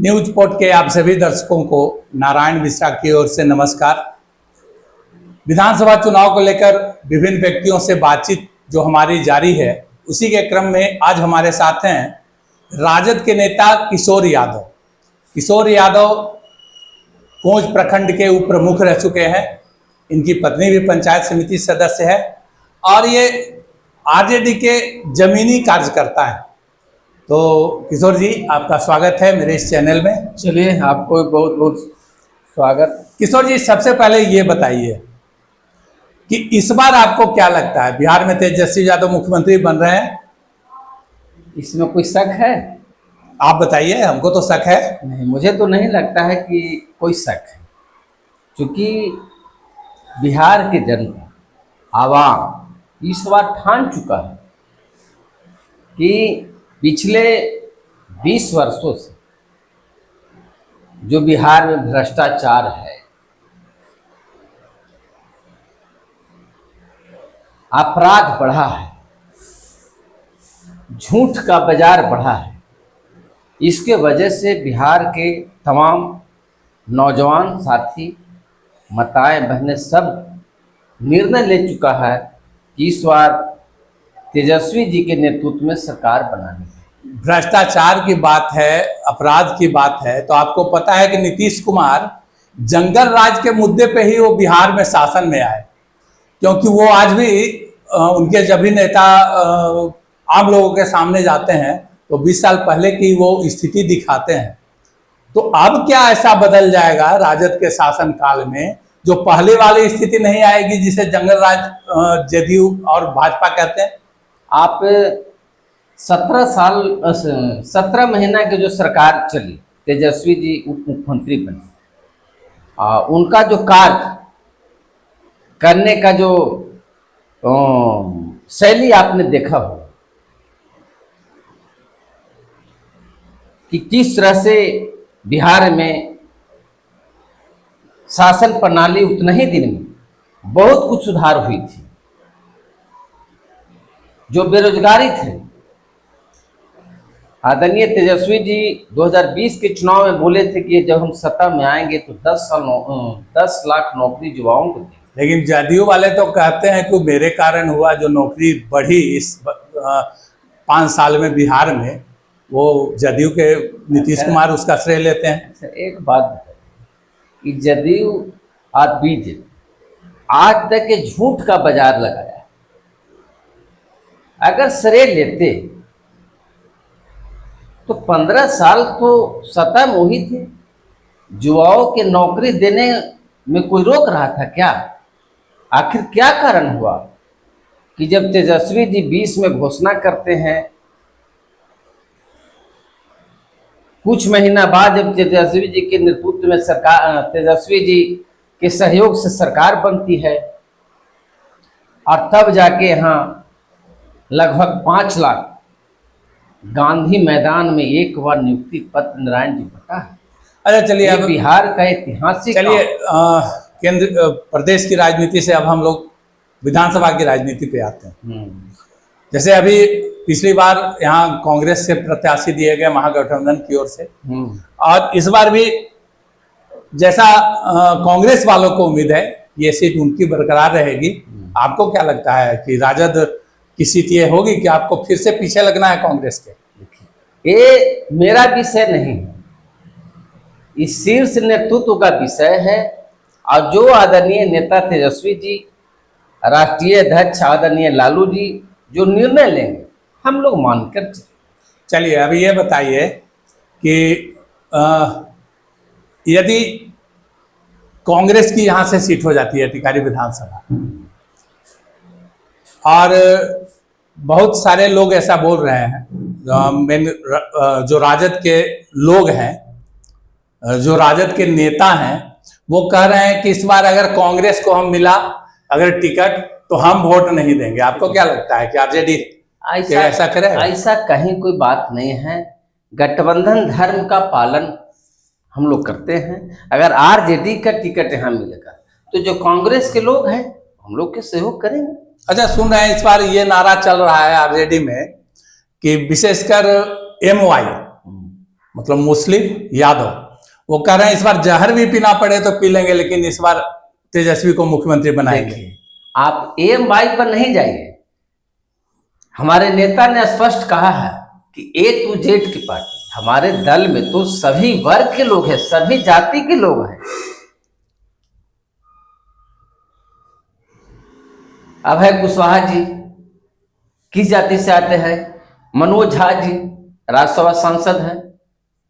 News port के आप सभी दर्शकों को नारायण मिश्रा की ओर से नमस्कार। विधानसभा चुनाव को लेकर विभिन्न व्यक्तियों से बातचीत जो हमारी जारी है, उसी के क्रम में आज हमारे साथ हैं राजद के नेता किशोर यादव। किशोर यादव कोंच प्रखंड के उप प्रमुख रह चुके हैं। इनकी पत्नी भी पंचायत समिति सदस्य है और ये आरजेडी के जमीनी कार्यकर्ता हैं। तो किशोर जी, आपका स्वागत है मेरे इस चैनल में। चलिए, आपको बहुत बहुत स्वागत। किशोर जी, सबसे पहले ये बताइए कि इस बार आपको क्या लगता है, बिहार में तेजस्वी यादव मुख्यमंत्री बन रहे हैं? इसमें कोई शक है? आप बताइए, हमको तो शक है। नहीं, मुझे तो नहीं लगता है कि कोई शक है, क्योंकि बिहार के जनता आवाम इस बार ठान चुका है कि पिछले 20 वर्षों से जो बिहार में भ्रष्टाचार है, अपराध बढ़ा है, झूठ का बाजार बढ़ा है, इसके वजह से बिहार के तमाम नौजवान साथी, माताएं बहनें सब निर्णय ले चुका है कि इस बार तेजस्वी जी के नेतृत्व में सरकार बनानी है। भ्रष्टाचार की बात है, अपराध की बात है, तो आपको पता है कि नीतीश कुमार जंगल राज के मुद्दे पे ही वो बिहार में शासन में आए, क्योंकि वो आज भी उनके जब भी नेता आम लोगों के सामने जाते हैं तो 20 साल पहले की वो स्थिति दिखाते हैं। तो अब क्या ऐसा बदल जाएगा राजद के शासन काल में जो पहले वाली स्थिति नहीं आएगी, जिसे जंगल राज जदयू और भाजपा कहते हैं? आप 17 महीना की जो सरकार चली, तेजस्वी जी उप मुख्यमंत्री बने, उनका जो कार्य करने का जो शैली आपने देखा हो कि किस तरह से बिहार में शासन प्रणाली उतने ही दिन में बहुत कुछ सुधार हुई थी। जो बेरोजगारी थे, आदरणीय तेजस्वी जी 2020 के चुनाव में बोले थे कि जब हम सत्ता में आएंगे तो 10 लाख नौकरी युवाओं को देंगे। लेकिन जदयू वाले तो कहते हैं कि मेरे कारण हुआ जो नौकरी बढ़ी इस 5 साल में बिहार में, वो जदयू के नीतीश कुमार उसका श्रेय लेते हैं। अच्छा, एक बात बताइए कि जदयू और बीजेपी आज तक के झूठ का बाजार लगाया, अगर श्रेय लेते तो 15 साल तो सत्ता में वही थे, युवाओं के नौकरी देने में कोई रोक रहा था क्या? आखिर क्या कारण हुआ कि जब तेजस्वी जी 20 में घोषणा करते हैं, कुछ महीना बाद जब तेजस्वी जी के नेतृत्व में सरकार, तेजस्वी जी के सहयोग से सरकार बनती है और तब जाके यहाँ लगभग 5 लाख गांधी मैदान में एक बार नियुक्ति पत्र नारायण जी बता है। अरे चलिए, अब बिहार का ऐतिहासिक, चलिए केंद्र प्रदेश की राजनीति से अब हम लोग विधानसभा की राजनीति पे आते हैं। जैसे अभी पिछली बार यहाँ कांग्रेस से प्रत्याशी दिए गए महागठबंधन की ओर से, और इस बार भी जैसा कांग्रेस वालों को उम्मीद है ये सीट उनकी बरकरार रहेगी। आपको क्या लगता है कि राजद की सीट ये होगी कि आपको फिर से पीछे लगना है कांग्रेस के? ये मेरा विषय नहीं है, इस शीर्ष नेतृत्व का विषय है। और जो आदरणीय नेता तेजस्वी जी, राष्ट्रीय अध्यक्ष आदरणीय लालू जी जो निर्णय लेंगे, हम लोग मानकर चलिए। अभी ये बताइए कि यदि कांग्रेस की यहाँ से सीट हो जाती है टिकारी विधानसभा, और बहुत सारे लोग ऐसा बोल रहे हैं, जो राजद के लोग हैं, जो राजद के नेता हैं, वो कह रहे हैं कि इस बार अगर कांग्रेस को हम मिला अगर टिकट तो हम वोट नहीं देंगे। आपको क्या लगता है कि आरजेडी ऐसा करे? ऐसा कहीं कोई बात नहीं है। गठबंधन धर्म का पालन हम लोग करते हैं। अगर आरजेडी का टिकट यहाँ मिलेगा तो जो कांग्रेस के लोग हैं हम लोग के सहयोग करेंगे। अच्छा, सुन रहे हैं इस बार ये नारा चल रहा है आरजेडी में कि विशेषकर MY मतलब मुस्लिम यादव, वो कह रहे हैं इस बार जहर भी पीना पड़े तो पी लेंगे, लेकिन इस बार तेजस्वी को मुख्यमंत्री बनाएंगे। देखिए, आप एएमवाई पर नहीं जाइए। हमारे नेता ने स्पष्ट कहा है कि ए टू जेड की पार्टी। हमारे दल में तो सभी वर्ग के लोग हैं, सभी जाति के लोग हैं। अभय कुशवाहा जी किस जाति से आते हैं? मनोज झा जी राज्यसभा सांसद हैं,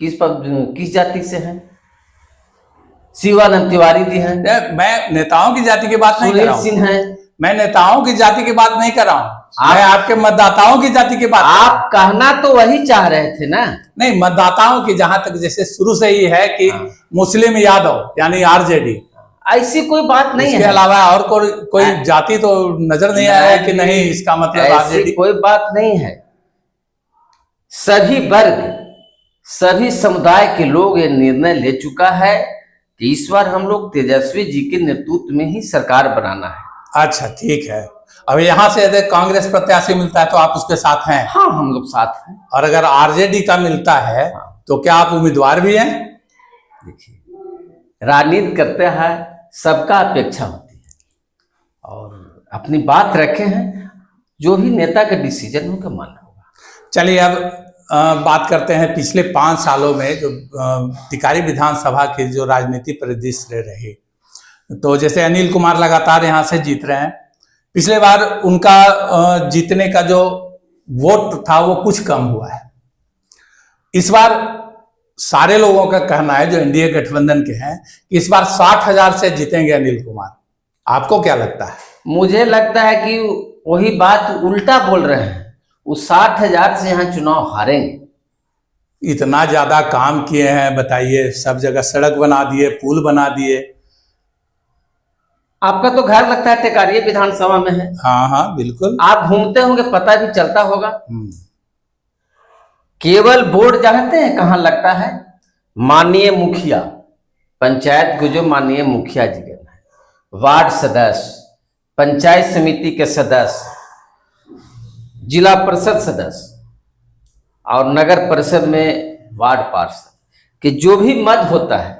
किस जाति से हैं? शिवानंद तिवारी जी हैं। मैं नेताओं की जाति की बात नहीं कर रहा सुनील हूं, सिंह हैं। मैं नेताओं की जाति की बात नहीं कर रहा हूं, मैं आपके मतदाताओं की जाति की बात कर रहा हूं। आप कहना तो वही चाह रहे थे ना। नहीं, मतदाताओं की, जहां तक जैसे शुरू से ही है कि मुस्लिम यादव यानी आरजेडी, ऐसी कोई बात नहीं इसके है। अलावा और कोई जाति तो नजर नहीं आया है कि नहीं इसका मतलब आरजेडी। कोई बात नहीं है। सभी वर्ग, सभी समुदाय के लोग ये निर्णय ले चुका है कि इस बार हम लोग तेजस्वी जी के नेतृत्व में ही सरकार बनाना है। अच्छा, ठीक है। अब यहाँ से यदि कांग्रेस प्रत्याशी मिलता है तो आप उसके साथ हैं? हाँ, हम लोग साथ हैं। और अगर आरजेडी का मिलता है तो क्या आप उम्मीदवार भी हैं? देखिए, राजनीति करते हैं, सबका अपेक्षा होती है और अपनी बात रखे हैं, जो भी नेता का डिसीजन होगा मानना होगा। चलिए, अब बात करते हैं पिछले 5 सालों में जो टिकारी विधानसभा की जो राजनीति परिदृश्य रही। तो जैसे अनिल कुमार लगातार यहाँ से जीत रहे हैं। पिछले बार उनका जीतने का जो वोट था वो कुछ कम हुआ है। इस बार सारे लोगों का कहना है जो एनडीए गठबंधन के हैं कि इस बार 60,000 से जीतेंगे अनिल कुमार। आपको क्या लगता है? मुझे लगता है कि वही बात उल्टा बोल रहे हैं। वो 60,000 से यहाँ चुनाव हारेंगे। इतना ज्यादा काम किए हैं, बताइए, सब जगह सड़क बना दिए, पुल बना दिए। आपका तो घर लगता है टेकारिया विधानसभा में है। हाँ हाँ, बिल्कुल। आप घूमते होंगे, पता भी चलता होगा। केवल बोर्ड जानते हैं कहाँ लगता है? माननीय मुखिया, पंचायत को जो माननीय मुखिया जी कहना है, वार्ड सदस्य, पंचायत समिति के सदस्य, जिला परिषद सदस्य और नगर परिषद में वार्ड पार्षद के जो भी मत होता है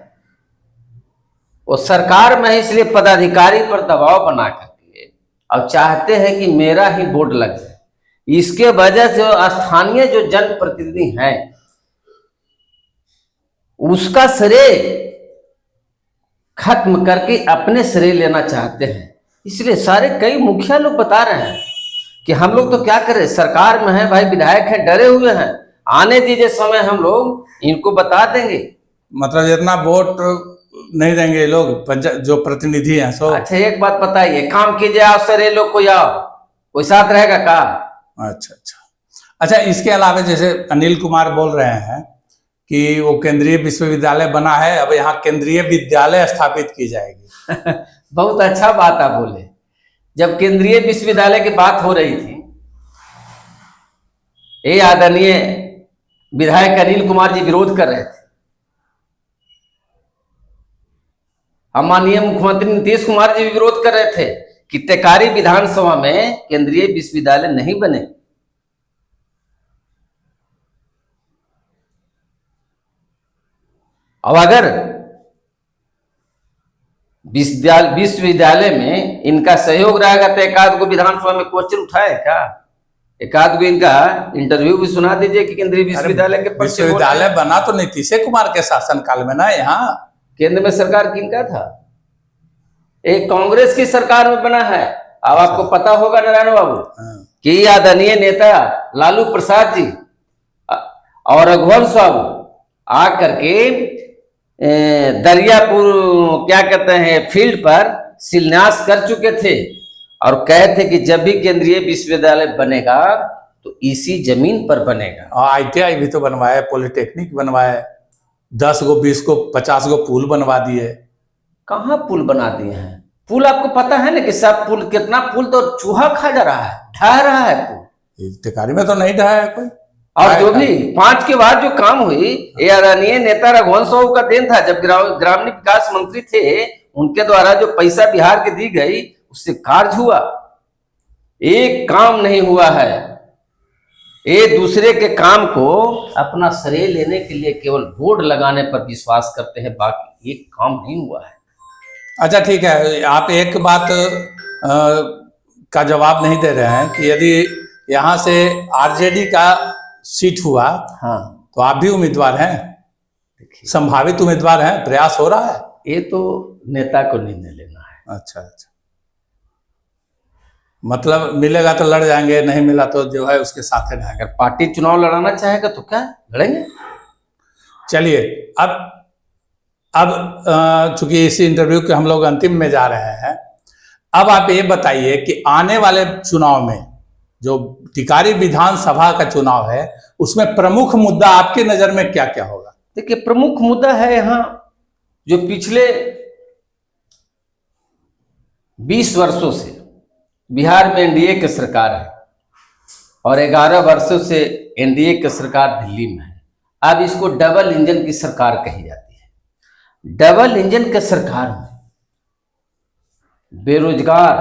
वो सरकार में है, इसलिए पदाधिकारी पर दबाव बना करके अब चाहते हैं कि मेरा ही बोर्ड लग जाए। इसके वजह से स्थानीय जो जनप्रतिनिधि हैं उसका श्रेय खत्म करके अपने श्रेय लेना चाहते हैं। इसलिए सारे कई मुखिया लोग बता रहे हैं कि हम लोग तो क्या करें, सरकार में है भाई, विधायक हैं, डरे हुए हैं, आने दीजिए समय, हम लोग इनको बता देंगे। मतलब जितना वोट नहीं देंगे लोग, जो प्रतिनिधि हैं सो। अच्छा, एक बात बताइए, काम कीजिए, आओ सर, ये लोग कोई साथ रहेगा का? अच्छा, इसके अलावा जैसे अनिल कुमार बोल रहे हैं कि वो केंद्रीय विश्वविद्यालय बना है, अब यहाँ केंद्रीय विद्यालय स्थापित की जाएगी। बहुत अच्छा बात आप बोले। जब केंद्रीय विश्वविद्यालय की बात हो रही थी, ये आदरणीय विधायक अनिल कुमार जी विरोध कर रहे थे। हम माननीय मुख्यमंत्री नीतीश कुमार जी भी विरोध कर रहे थे कि टेकारी विधानसभा में केंद्रीय विश्वविद्यालय नहीं बने। अब अगर विश्वविद्यालय में इनका सहयोग रहेगा तो एक आध को विधानसभा में क्वेश्चन उठाए क्या? एक आध को इनका इंटरव्यू भी सुना दीजिए कि केंद्रीय विश्वविद्यालय के विश्वविद्यालय बना तो नीतीश कुमार के शासनकाल में ना, यहाँ केंद्र में सरकार किनका था? एक कांग्रेस की सरकार में बना है। अब आपको पता होगा नारायण बाबू कि आदरणीय नेता लालू प्रसाद जी और रघुवंश बाबू आकर के दरियापुर क्या कहते हैं फील्ड पर शिलान्यास कर चुके थे और कहे थे कि जब भी केंद्रीय विश्वविद्यालय बनेगा तो इसी जमीन पर बनेगा। और आईटीआई भी तो बनवाए, पॉलिटेक्निक बनवाए, 10 गो 20 गो 50 गो पुल बनवा दिए। कहाँ पुल बना दिए हैं? पुल आपको पता है ना कि सब पुल, कितना पुल तो चूहा खा जा रहा है, ढह रहा है पुल। टिकारी में तो नहीं ढहा है कोई। और जो भी 5 के बाद जो काम हुई, ये आदरणीय नेता रघुवंश बाबू का देन था। जब ग्रामीण विकास मंत्री थे, उनके द्वारा जो पैसा बिहार के दी गई उससे कार्य हुआ। एक काम नहीं हुआ है। ये दूसरे के काम को अपना श्रेय लेने के लिए केवल बोर्ड लगाने पर विश्वास करते हैं, बाकी ये काम नहीं हुआ है। अच्छा ठीक है, आप एक बात का जवाब नहीं दे रहे हैं कि यदि यहाँ से आरजेडी का सीट हुआ हाँ, तो आप भी उम्मीदवार हैं, संभावित उम्मीदवार हैं, प्रयास हो रहा है? ये तो नेता को निर्णय लेना है। अच्छा अच्छा, मतलब मिलेगा तो लड़ जाएंगे, नहीं मिला तो जो है उसके साथ रहेंगे। अगर पार्टी चुनाव लड़ाना चाहेगा तो क्या लड़ेंगे। चलिए, अब चूंकि इस इंटरव्यू के हम लोग अंतिम में जा रहे हैं, अब आप ये बताइए कि आने वाले चुनाव में जो टिकारी विधानसभा का चुनाव है उसमें प्रमुख मुद्दा आपकी नजर में क्या क्या होगा? देखिए, प्रमुख मुद्दा है यहाँ जो पिछले 20 वर्षों से बिहार में एनडीए की सरकार है और 11 वर्षों से एनडीए की सरकार दिल्ली में है। अब इसको डबल इंजन की सरकार कही जाती है। डबल इंजन की सरकार में बेरोजगार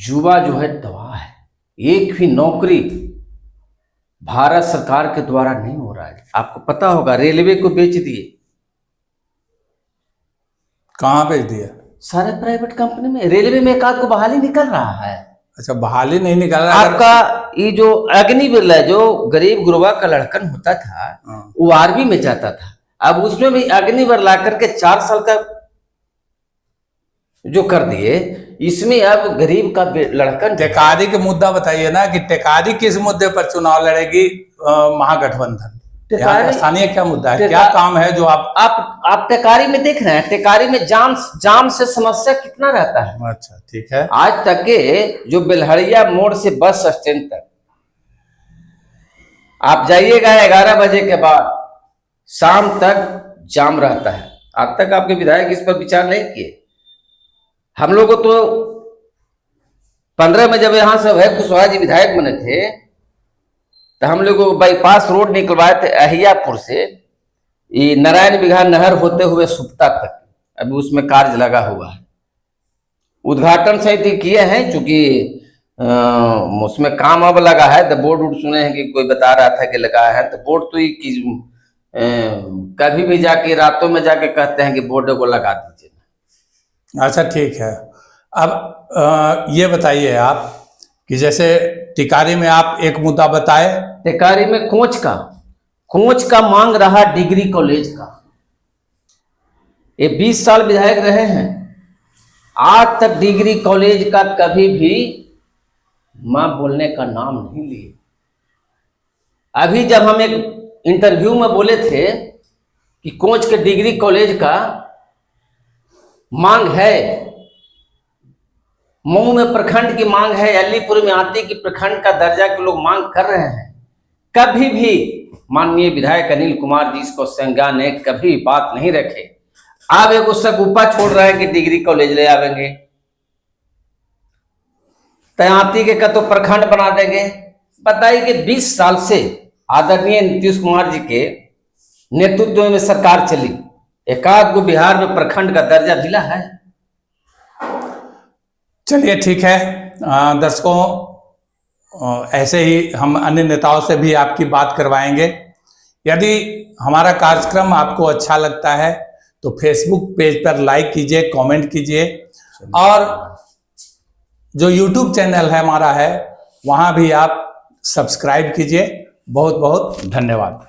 युवा जो है तबाह है। एक भी नौकरी भारत सरकार के द्वारा नहीं हो रहा है। आपको पता होगा रेलवे को बेच दिए। कहाँ बेच दिया? सारे प्राइवेट कंपनी में। रेलवे में एक आध को बहाली निकल रहा है। अच्छा, बहाली नहीं निकल रहा है। आपका ये जो अग्निवीर है, जो गरीब गुरबा का लड़कन होता था, वो आर्मी में जाता था। अब उसमें भी अग्निवीर ला करके 4 साल का जो कर दिए, इसमें अब गरीब का लड़कन। टेकारी के मुद्दा बताइए ना कि टेकारी किस मुद्दे पर चुनाव लड़ेगी महागठबंधन? स्थानीय क्या मुद्दा है, क्या काम है जो आप टेकारी में देख रहे हैं? टेकारी में जाम से समस्या कितना रहता है। अच्छा ठीक है। आज तक के जो बेलहरिया मोड़ से बस स्टैंड तक आप जाइएगा 11 बजे के बाद शाम तक जाम रहता है। आज तक आपके विधायक इस पर विचार नहीं किए। हम लोग तो 15 में जब यहाँ से भय कुशवाहा जी विधायक बने थे तो हम लोग को बाईपास रोड निकलवाए थे अहियापुर से ये नारायण बिघार नहर होते हुए सुप्ता तक। अभी उसमें कार्य लगा हुआ है। उद्घाटन सहित किए हैं, चूंकि उसमें काम अब लगा है। तो बोर्ड वोर्ड सुने हैं कि कोई बता रहा था कि लगा है, तो बोर्ड तो कभी भी जाके रातों में जाके कहते हैं कि बोर्ड को लगा दीजिए। अच्छा ठीक है। अब ये बताइए आप कि जैसे टिकारी में आप एक मुद्दा बताए, टिकारी में कोच का मांग रहा डिग्री कॉलेज का। ये 20 साल विधायक रहे हैं, आज तक डिग्री कॉलेज का कभी भी मां बोलने का नाम नहीं लिए। अभी जब हम एक इंटरव्यू में बोले थे कि कोच के डिग्री कॉलेज का मांग है, मऊ में प्रखंड की मांग है, अलीपुर में आती की प्रखंड का दर्जा के लोग मांग कर रहे हैं, कभी भी माननीय विधायक अनिल कुमार जी इसको संज्ञान ने कभी बात नहीं रखे। आप एक सगुपा छोड़ रहे हैं कि डिग्री कॉलेज ले आवेंगे, तयाती के का तो प्रखंड बना देंगे। बताइए कि 20 साल से आदरणीय नीतीश कुमार जी के नेतृत्व में सरकार चली, एकाध को बिहार में प्रखंड का दर्जा मिला है? चलिए ठीक है। दर्शकों, ऐसे ही हम अन्य नेताओं से भी आपकी बात करवाएंगे। यदि हमारा कार्यक्रम आपको अच्छा लगता है तो फेसबुक पेज पर लाइक कीजिए, कमेंट कीजिए, और जो यूट्यूब चैनल है हमारा है वहाँ भी आप सब्सक्राइब कीजिए। बहुत बहुत धन्यवाद।